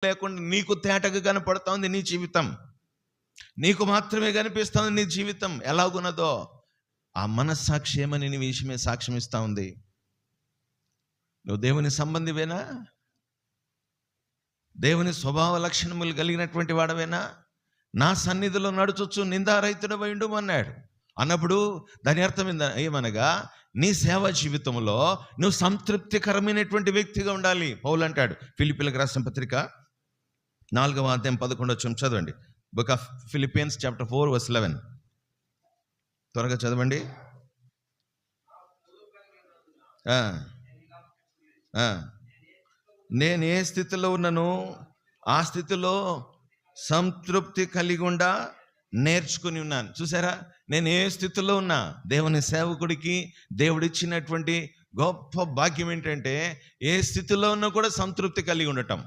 లేకుండా నీకు తేటగా కనపడుతోంది నీ జీవితం, నీకు మాత్రమే కనిపిస్తుంది నీ జీవితం ఎలాగున్నదో ఆ మనస్సాక్షి ఏమని నీ విషయమే సాక్ష్యం ఇస్తూ ఉంది. నువ్వు దేవుని సంబంధివేనా? దేవుని స్వభావ లక్షణములు కలిగినటువంటి వాడవేనా? నా సన్నిధిలో నడుచొచ్చు నిందారహితుడవై ఉండుము అన్నాడు. అన్నప్పుడు దాని అర్థం ఏమనగా నీ సేవా జీవితంలో నువ్వు సంతృప్తికరమైనటువంటి వ్యక్తిగా ఉండాలి. పౌలు అంటాడు ఫిలిప్పీలకు రాసిన పత్రిక 4వ అధ్యాయం 11వ వచనం చదవండి. బుక్ ఆఫ్ ఫిలిపియన్స్ చాప్టర్ 4:11 త్వరగా చదవండి. నేను ఏ స్థితిలో ఉన్నాను ఆ స్థితిలో సంతృప్తి కలిగి ఉండా నేర్చుకుని ఉన్నాను. చూసారా, నేను ఏ స్థితిలో ఉన్నా దేవుని సేవకుడికి దేవుడిచ్చినటువంటి గొప్ప భాగ్యం ఏంటంటే ఏ స్థితిలో ఉన్నా కూడా సంతృప్తి కలిగి ఉండటం.